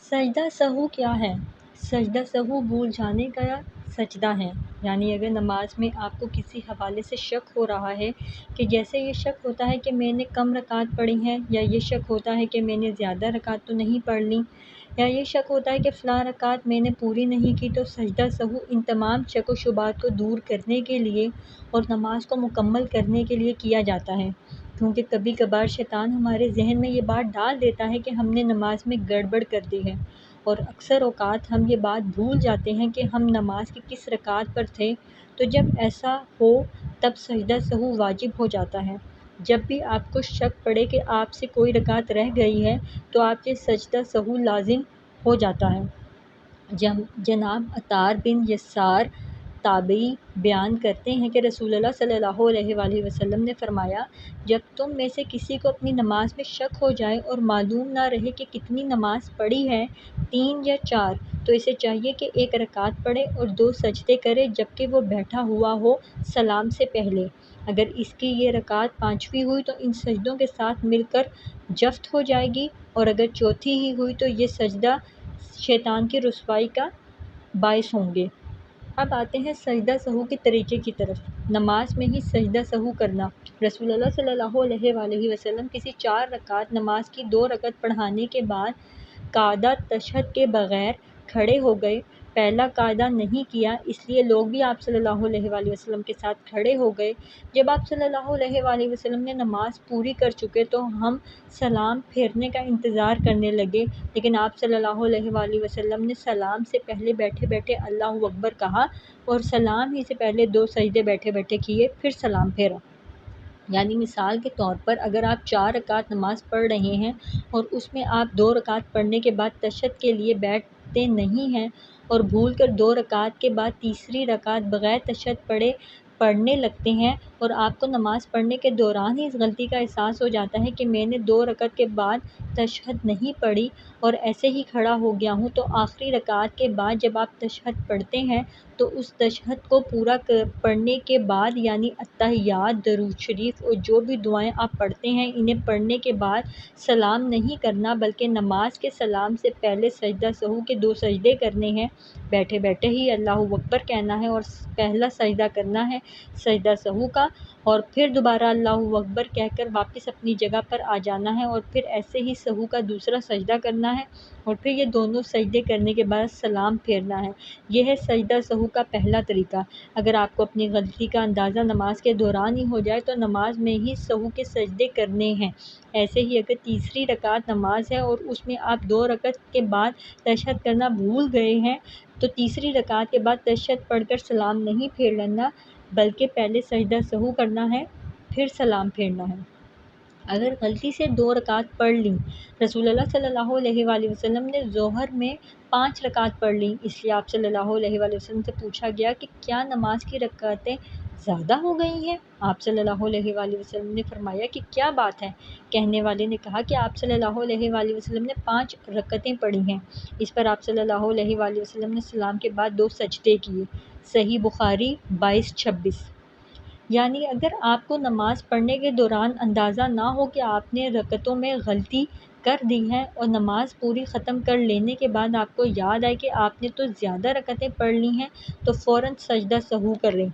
سجدہ سہو کیا ہے؟ سجدہ سہو بھول جانے کا سجدہ ہے، یعنی اگر نماز میں آپ کو کسی حوالے سے شک ہو رہا ہے کہ جیسے یہ شک ہوتا ہے کہ میں نے کم رکعت پڑھی ہیں، یا یہ شک ہوتا ہے کہ میں نے زیادہ رکعت تو نہیں پڑھ لی، یا یہ شک ہوتا ہے کہ فلاں رکعت میں نے پوری نہیں کی، تو سجدہ سہو ان تمام شک و شبہات کو دور کرنے کے لیے اور نماز کو مکمل کرنے کے لیے کیا جاتا ہے، کیونکہ کبھی کبھار شیطان ہمارے ذہن میں یہ بات ڈال دیتا ہے کہ ہم نے نماز میں گڑبڑ کر دی ہے، اور اکثر اوقات ہم یہ بات بھول جاتے ہیں کہ ہم نماز کی کس رکعت پر تھے، تو جب ایسا ہو تب سجدہ سہو واجب ہو جاتا ہے۔ جب بھی آپ کو شک پڑے کہ آپ سے کوئی رکعت رہ گئی ہے تو آپ کے سجدہ سہو لازم ہو جاتا ہے۔ جناب عطار بن یسار تابعی بیان کرتے ہیں کہ رسول اللہ صلی اللہ علیہ وآلہ وسلم نے فرمایا، جب تم میں سے کسی کو اپنی نماز میں شک ہو جائے اور معلوم نہ رہے کہ کتنی نماز پڑھی ہے، 3 یا 4، تو اسے چاہیے کہ 1 رکعت پڑھے اور 2 سجدے کرے جبکہ وہ بیٹھا ہوا ہو سلام سے پہلے۔ اگر اس کی یہ رکعت 5ویں ہوئی تو ان سجدوں کے ساتھ مل کر جفت ہو جائے گی، اور اگر چوتھی ہی ہوئی تو یہ سجدہ شیطان کی رسوائی کا باعث ہوں گے۔ اب آتے ہیں سجدہ سہو کے طریقے کی طرف۔ نماز میں ہی سجدہ سہو کرنا۔ رسول اللہ صلی اللہ علیہ وآلہ وسلم کسی 4 رکعت نماز کی 2 رکعت پڑھانے کے بعد قاعدہ تشہد کے بغیر کھڑے ہو گئے۔ پہلا قاعدہ نہیں کیا، اس لیے لوگ بھی آپ صلی اللہ علیہ وآلہ وسلم کے ساتھ کھڑے ہو گئے۔ جب آپ صلی اللہ علیہ وآلہ وسلم نے نماز پوری کر چکے تو ہم سلام پھیرنے کا انتظار کرنے لگے، لیکن آپ صلی اللہ علیہ وآلہ وسلم نے سلام سے پہلے بیٹھے بیٹھے اللہ اکبر کہا، اور سلام ہی سے پہلے 2 سجدے بیٹھے بیٹھے کیے، پھر سلام پھیرا۔ یعنی مثال کے طور پر اگر آپ 4 رکعت نماز پڑھ رہے ہیں اور اس میں آپ 2 رکعت پڑھنے کے بعد تشہد کے لیے بیٹھتے نہیں ہیں اور بھول کر 2 رکعت کے بعد تیسری رکعت بغیر تشہد پڑھنے لگتے ہیں، اور آپ کو نماز پڑھنے کے دوران ہی اس غلطی کا احساس ہو جاتا ہے کہ میں نے 2 رکعت کے بعد تشہد نہیں پڑھی اور ایسے ہی کھڑا ہو گیا ہوں، تو آخری رکعت کے بعد جب آپ تشہد پڑھتے ہیں تو اس تشہد کو پورا پڑھنے کے بعد، یعنی اتحیات، درود شریف اور جو بھی دعائیں آپ پڑھتے ہیں، انہیں پڑھنے کے بعد سلام نہیں کرنا بلکہ نماز کے سلام سے پہلے سجدہ سہو کے 2 سجدے کرنے ہیں، بیٹھے بیٹھے ہی اللہ اکبر کہنا ہے اور پہلا سجدہ کرنا ہے سجدہ سہو کا، اور پھر دوبارہ اللہ اکبر کہہ کر واپس اپنی جگہ پر آ جانا ہے، اور پھر ایسے ہی سہو کا دوسرا سجدہ کرنا ہے، اور پھر یہ دونوں سجدے کرنے کے بعد سلام پھیرنا ہے۔ یہ ہے سجدہ سہو کا پہلا طریقہ۔ اگر آپ کو اپنی غلطی کا اندازہ نماز کے دوران ہی ہو جائے تو نماز میں ہی سہو کے سجدے کرنے ہیں۔ ایسے ہی اگر تیسری رکعت نماز ہے اور اس میں آپ 2 رکعت کے بعد تشہد کرنا بھول گئے ہیں، تو تیسری رکعت کے بعد تشہد پڑھ کر سلام نہیں پھیرنا بلکہ پہلے سجدہ سہو کرنا ہے، پھر سلام پھیرنا ہے۔ اگر غلطی سے 2 رکعت پڑھ لیں، رسول اللہ صلی اللہ علیہ وآلہ وسلم نے ظہر میں 5 رکعت پڑھ لیں، اس لیے آپ صلی اللہ علیہ وآلہ وسلم سے پوچھا گیا کہ کیا نماز کی رکعتیں زیادہ ہو گئی ہیں؟ آپ صلی اللہ علیہ وآلہ وسلم نے فرمایا کہ کیا بات ہے؟ کہنے والے نے کہا کہ آپ صلی اللہ علیہ وآلہ وسلم نے 5 رکعتیں پڑھی ہیں۔ اس پر آپ صلی اللہ علیہ وآلہ وسلم نے سلام کے بعد 2 سجدے کیے۔ صحیح بخاری 2226۔ یعنی اگر آپ کو نماز پڑھنے کے دوران اندازہ نہ ہو کہ آپ نے رکعتوں میں غلطی کر دی ہے اور نماز پوری ختم کر لینے کے بعد آپ کو یاد آئے کہ آپ نے تو زیادہ رکعتیں پڑھ لی ہیں، تو فوراً سجدہ سہو کریں۔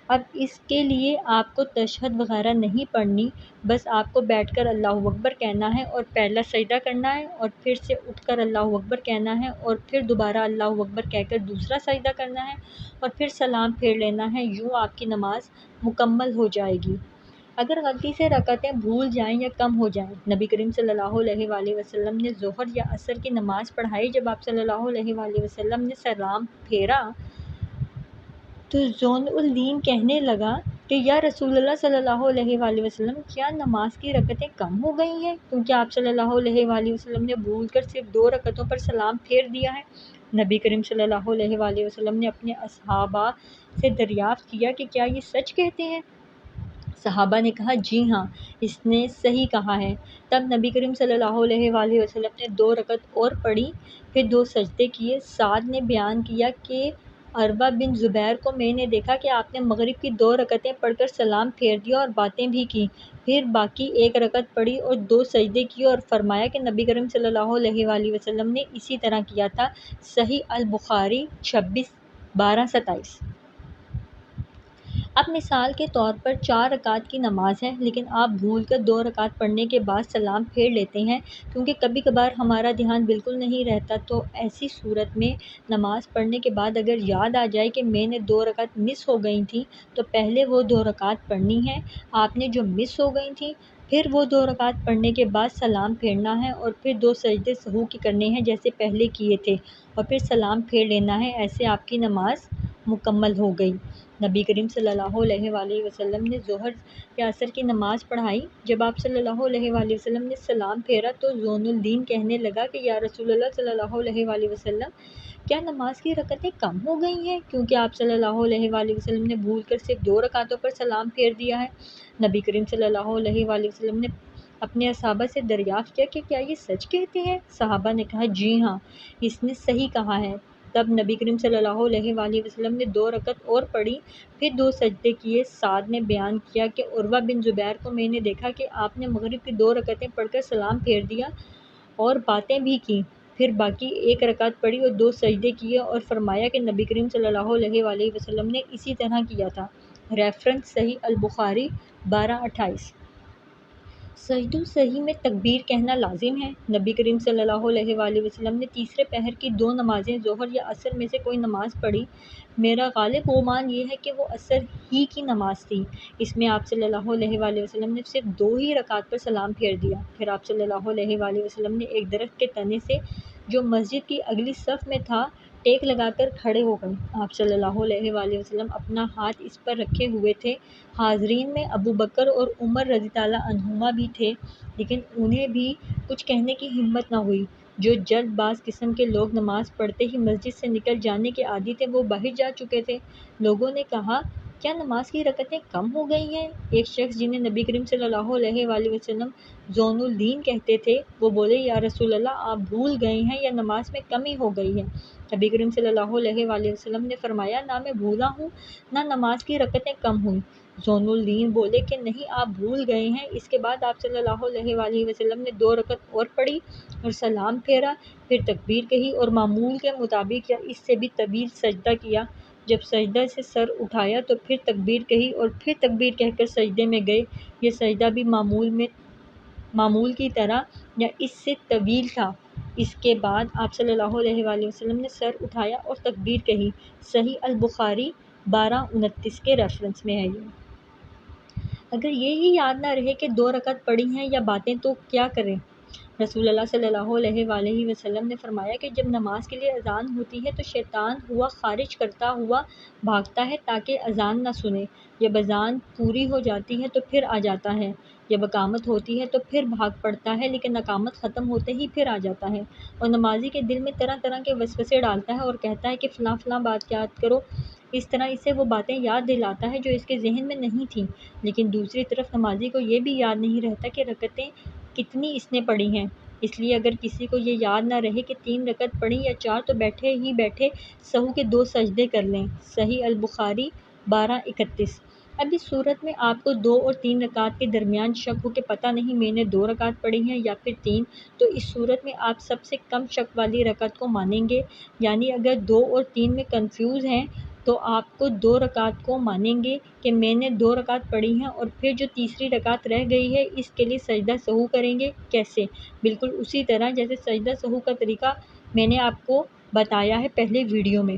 اب اس کے لیے آپ کو تشہد وغیرہ نہیں پڑھنی، بس آپ کو بیٹھ کر اللہ اکبر کہنا ہے اور پہلا سجدہ کرنا ہے، اور پھر سے اٹھ کر اللہ اکبر کہنا ہے اور پھر دوبارہ اللہ اکبر کہہ کر دوسرا سجدہ کرنا ہے اور پھر سلام پھیر لینا ہے۔ یوں آپ کی نماز مکمل ہو جائے گی۔ اگر غلطی سے رکعتیں بھول جائیں یا کم ہو جائیں، نبی کریم صلی اللہ علیہ وآلہ وسلم نے ظہر یا عصر کی نماز پڑھائی، جب آپ صلی اللہ علیہ وآلہ وسلم نے سلام پھیرا تو زون الدین کہنے لگا کہ یا رسول اللہ صلی اللہ علیہ وآلہ وسلم، کیا نماز کی رکعتیں کم ہو گئی ہیں؟ کیونکہ آپ صلی اللہ علیہ وآلہ وسلم نے بھول کر صرف 2 رکعتوں پر سلام پھیر دیا ہے۔ نبی کریم صلی اللہ علیہ وآلہ وسلم نے اپنے اصحابہ سے دریافت کیا کہ کیا یہ سچ کہتے ہیں؟ صحابہ نے کہا جی ہاں، اس نے صحیح کہا ہے۔ تب نبی کریم صلی اللہ علیہ وآلہ وسلم نے 2 رکعت اور پڑھی، پھر 2 سجدے کیے۔ سعد نے بیان کیا کہ عروہ بن زبیر کو میں نے دیکھا کہ آپ نے مغرب کی 2 رکعتیں پڑھ کر سلام پھیر دیا اور باتیں بھی کی، پھر باقی 1 رکعت پڑھی اور 2 سجدے کیے اور فرمایا کہ نبی کریم صلی اللہ علیہ وآلہ وسلم نے اسی طرح کیا تھا۔ صحیح البخاری 26/12-27۔ اب مثال کے طور پر 4 رکعت کی نماز ہے، لیکن آپ بھول کر 2 رکعت پڑھنے کے بعد سلام پھیر لیتے ہیں، کیونکہ کبھی کبھار ہمارا دھیان بالکل نہیں رہتا، تو ایسی صورت میں نماز پڑھنے کے بعد اگر یاد آ جائے کہ میں نے 2 رکعت مس ہو گئی تھیں تو پہلے وہ 2 رکعت پڑھنی ہے، آپ نے جو مس ہو گئی تھیں، پھر وہ 2 رکعت پڑھنے کے بعد سلام پھیرنا ہے اور پھر 2 سجدے سہو کے کرنے ہیں جیسے پہلے کیے تھے، اور پھر سلام پھیر لینا ہے۔ ایسے آپ کی نماز مکمل ہو گئی۔ نبی کریم صلی اللہ علیہ وآلہ وسلم نے ظہر یا عصر کی نماز پڑھائی۔ جب آپ صلی اللہ علیہ وآلہ وسلم نے سلام پھیرا تو ذون الدین کہنے لگا کہ یا رسول اللہ صلی اللہ علیہ وآلہ وسلم، کیا نماز کی رکعتیں کم ہو گئی ہیں؟ کیونکہ آپ صلی اللہ علیہ وآلہ وسلم نے بھول کر صرف 2 رکعتوں پر سلام پھیر دیا ہے۔ نبی کریم صلی اللہ علیہ وآلہ وسلم نے اپنے صحابہ سے دریافت کیا کہ کیا یہ سچ کہتے ہیں؟ صحابہ نے کہا جی ہاں، اس نے صحیح کہا ہے۔ تب نبی کریم صلی اللہ علیہ وآلہ وسلم نے 2 رکعت اور پڑھی، پھر 2 سجدے کیے۔ سعد نے بیان کیا کہ عروہ بن زبیر کو میں نے دیکھا کہ آپ نے مغرب کی 2 رکعتیں پڑھ کر سلام پھیر دیا اور باتیں بھی کیں، پھر باقی 1 رکعت پڑھی اور 2 سجدے کیے اور فرمایا کہ نبی کریم صلی اللہ علیہ وآلہ وسلم نے اسی طرح کیا تھا۔ ریفرنس صحیح البخاری 12/28۔ سجد السہو میں تکبیر کہنا لازم ہے۔ نبی کریم صلی اللہ علیہ وآلہ وسلم نے تیسرے پہر کی 2 نمازیں ظہر یا عصر میں سے کوئی نماز پڑھی، میرا غالب گمان یہ ہے کہ وہ عصر ہی کی نماز تھی، اس میں آپ صلی اللہ علیہ وآلہ وسلم نے صرف 2 ہی رکعت پر سلام پھیر دیا، پھر آپ صلی اللہ علیہ وآلہ وسلم نے ایک درخت کے تنے سے جو مسجد کی اگلی صف میں تھا ٹیک لگا کر کھڑے ہو گئے۔ آپ صلی اللہ علیہ وآلہ وسلم اپنا ہاتھ اس پر رکھے ہوئے تھے۔ حاضرین میں ابو بکر اور عمر رضی اللہ عنہما بھی تھے، لیکن انہیں بھی کچھ کہنے کی ہمت نہ ہوئی۔ جو جلد باز قسم کے لوگ نماز پڑھتے ہی مسجد سے نکل جانے کے عادی تھے وہ باہر جا چکے تھے۔ لوگوں نے کہا کیا نماز کی رکعتیں کم ہو گئی ہیں؟ ایک شخص جنہیں نبی کریم صلی اللہ علیہ وآلہ وسلم ذون الدین کہتے تھے، وہ بولے یا رسول اللہ، آپ بھول گئے ہیں یا نماز میں کمی ہو گئی ہے؟ نبی کریم صلی اللہ علیہ وآلہ وسلم نے فرمایا نہ میں بھولا ہوں نہ نماز کی رکعتیں کم ہوئیں۔ ذون الدین بولے کہ نہیں، آپ بھول گئے ہیں۔ اس کے بعد آپ صلی اللہ علیہ وآلہ وسلم نے 2 رکعت اور پڑھی اور سلام پھیرا، پھر تکبیر کہی اور معمول کے مطابق یا اس سے بھی طویل سجدہ کیا۔ جب سجدہ سے سر اٹھایا تو پھر تکبیر کہی اور پھر تکبیر کہہ کر سجدے میں گئے۔ یہ سجدہ بھی معمول کی طرح یا اس سے طویل تھا۔ اس کے بعد آپ صلی اللہ علیہ وآلہ وسلم نے سر اٹھایا اور تکبیر کہی۔ صحیح البخاری 12/29 کے ریفرنس میں ہے یہ۔ اگر یہ ہی یاد نہ رہے کہ 2 رکعت پڑھی ہیں یا باتیں تو کیا کریں؟ رسول اللہ صلی اللہ علیہ وآلہ وسلم نے فرمایا کہ جب نماز کے لیے اذان ہوتی ہے تو شیطان ہوا خارج کرتا ہوا بھاگتا ہے تاکہ اذان نہ سنے، جب اذان پوری ہو جاتی ہے تو پھر آ جاتا ہے، جب اقامت ہوتی ہے تو پھر بھاگ پڑتا ہے، لیکن اقامت ختم ہوتے ہی پھر آ جاتا ہے اور نمازی کے دل میں طرح طرح کے وسوسے ڈالتا ہے اور کہتا ہے کہ فلاں فلاں بات یاد کرو، اس طرح اسے وہ باتیں یاد دلاتا ہے جو اس کے ذہن میں نہیں تھیں، لیکن دوسری طرف نمازی کو یہ بھی یاد نہیں رہتا کہ رکعتیں کتنی اس نے پڑھی ہیں۔ اس لیے اگر کسی کو یہ یاد نہ رہے کہ 3 رکعت پڑھی یا 4 تو بیٹھے ہی بیٹھے سہو کے 2 سجدے کر لیں۔ صحیح البخاری 12/31۔ اب اس صورت میں آپ کو 2 اور 3 رکعت کے درمیان شک ہو کہ پتہ نہیں میں نے 2 رکعت پڑھی ہیں یا پھر 3، تو اس صورت میں آپ سب سے کم شک والی رکعت کو مانیں گے، یعنی اگر 2 اور 3 میں کنفیوز ہیں تو آپ کو 2 رکعت کو مانیں گے کہ میں نے 2 رکعت پڑھی ہیں، اور پھر جو تیسری رکعت رہ گئی ہے اس کے لیے سجدہ سہو کریں گے۔ کیسے؟ بالکل اسی طرح جیسے سجدہ سہو کا طریقہ میں نے آپ کو بتایا ہے پہلے ویڈیو میں۔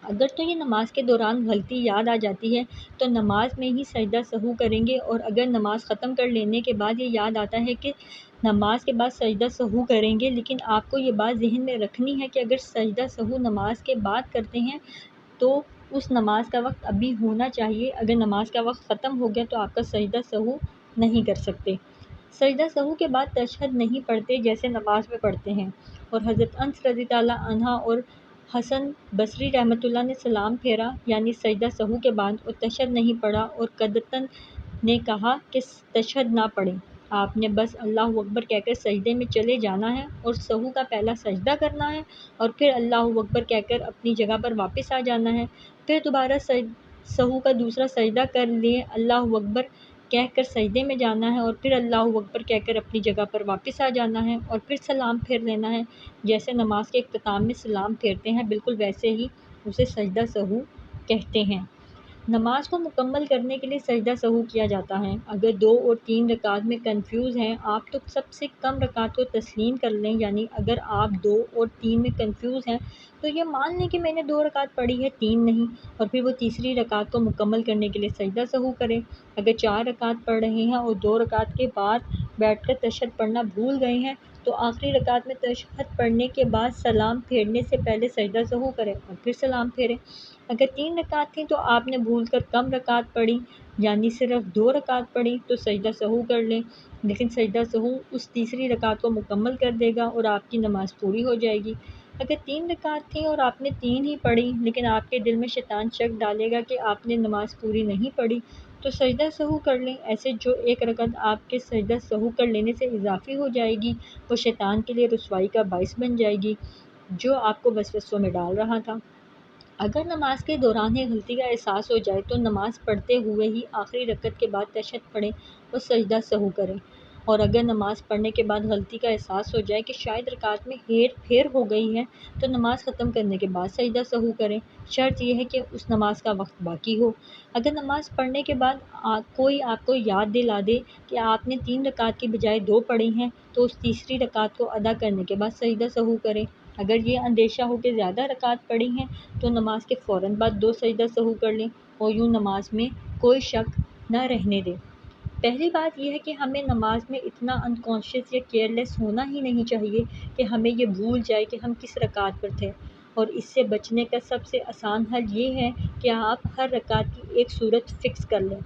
اگر تو یہ نماز کے دوران غلطی یاد آ جاتی ہے تو نماز میں ہی سجدہ سہو کریں گے، اور اگر نماز ختم کر لینے کے بعد یہ یاد آتا ہے کہ نماز کے بعد سجدہ سہو کریں گے، لیکن آپ کو یہ بات ذہن میں رکھنی ہے کہ اگر سجدہ سہو نماز کے بعد کرتے ہیں تو اس نماز کا وقت ابھی ہونا چاہیے، اگر نماز کا وقت ختم ہو گیا تو آپ کا سجدہ سہو نہیں کر سکتے۔ سجدہ سہو کے بعد تشہد نہیں پڑھتے جیسے نماز میں پڑھتے ہیں، اور حضرت انس رضی اللہ عنہ اور حسن بصری رحمۃ اللہ نے سلام پھیرا یعنی سجدہ سہو کے بعد اور تشہد نہیں پڑھا، اور قدتن نے کہا کہ تشہد نہ پڑھیں۔ آپ نے بس اللہ اکبر کہہ کر سجدے میں چلے جانا ہے اور سہو کا پہلا سجدہ کرنا ہے اور پھر اللہ اکبر کہہ کر اپنی جگہ پر واپس آ جانا ہے، پھر دوبارہ سہو کا دوسرا سجدہ کر لیے اللہ اکبر کہہ کر سجدے میں جانا ہے اور پھر اللہ اکبر کہہ کر اپنی جگہ پر واپس آ جانا ہے اور پھر سلام پھیر لینا ہے۔ جیسے نماز کے اختتام میں سلام پھیرتے ہیں بالکل ویسے ہی اسے سجدہ سہو کہتے ہیں۔ نماز کو مکمل کرنے کے لیے سجدہ سہو کیا جاتا ہے۔ اگر 2 اور 3 رکعت میں کنفیوز ہیں آپ تو سب سے کم رکعت کو تسلیم کر لیں، یعنی اگر آپ 2 اور 3 میں کنفیوز ہیں تو یہ مان لیں کہ میں نے 2 رکعت پڑھی ہے 3 نہیں، اور پھر وہ تیسری رکعت کو مکمل کرنے کے لیے سجدہ سہو کریں۔ اگر 4 رکعت پڑھ رہے ہیں اور 2 رکعت کے بعد بیٹھ کر تشہد پڑھنا بھول گئے ہیں تو آخری رکعت میں تشہد پڑھنے کے بعد سلام پھیرنے سے پہلے سجدہ سہو کریں اور پھر سلام پھیریں۔ اگر 3 رکعت تھیں تو آپ نے بھول کر کم رکعت پڑھی، یعنی صرف 2 رکعت پڑھی تو سجدہ سہو کر لیں، لیکن سجدہ سہو اس تیسری رکعت کو مکمل کر دے گا اور آپ کی نماز پوری ہو جائے گی۔ اگر 3 رکعت تھیں اور آپ نے 3 ہی پڑھی لیکن آپ کے دل میں شیطان شک ڈالے گا کہ آپ نے نماز پوری نہیں پڑھی تو سجدہ سہو کر لیں۔ ایسے جو 1 رکعت آپ کے سجدہ سہو کر لینے سے اضافی ہو جائے گی وہ شیطان کے لیے رسوائی کا باعث بن جائے گی جو آپ کو وسوسوں میں ڈال رہا تھا۔ اگر نماز کے دوران ہی غلطی کا احساس ہو جائے تو نماز پڑھتے ہوئے ہی آخری رکعت کے بعد تشہد پڑھیں اور سجدہ سہو کریں، اور اگر نماز پڑھنے کے بعد غلطی کا احساس ہو جائے کہ شاید رکعت میں ہیر پھیر ہو گئی ہے تو نماز ختم کرنے کے بعد سجدہ سہو کریں، شرط یہ ہے کہ اس نماز کا وقت باقی ہو۔ اگر نماز پڑھنے کے بعد کوئی آپ کو یاد دلا دے کہ آپ نے 3 رکعت کی بجائے 2 پڑھی ہیں تو اس تیسری رکعت کو ادا کرنے کے بعد سجدہ سہو کریں۔ اگر یہ اندیشہ ہو کہ زیادہ رکعت پڑھی ہیں تو نماز کے فوراً بعد 2 سجدہ سہو کر لیں اور یوں نماز میں کوئی شک نہ رہنے دیں۔ پہلی بات یہ ہے کہ ہمیں نماز میں اتنا انکانشیس یا کیئرلیس ہونا ہی نہیں چاہیے کہ ہمیں یہ بھول جائے کہ ہم کس رکعت پر تھے، اور اس سے بچنے کا سب سے آسان حل یہ ہے کہ آپ ہر رکعت کی ایک صورت فکس کر لیں،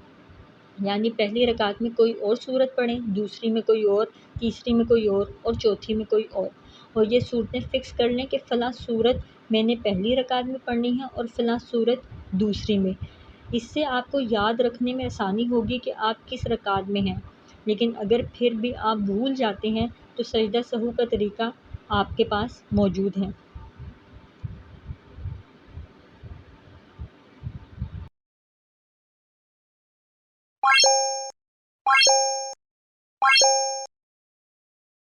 یعنی پہلی رکعت میں کوئی اور صورت پڑھیں، دوسری میں کوئی اور، تیسری میں کوئی اور چوتھی میں کوئی اور یہ صورتیں فکس کر لیں کہ فلاں صورت میں نے پہلی رکعت میں پڑھنی ہے اور فلاں صورت دوسری میں۔ اس سے آپ کو یاد رکھنے میں آسانی ہوگی کہ آپ کس رکعت میں ہیں۔ لیکن اگر پھر بھی آپ بھول جاتے ہیں تو سجدہ سہو کا طریقہ آپ کے پاس موجود ہے۔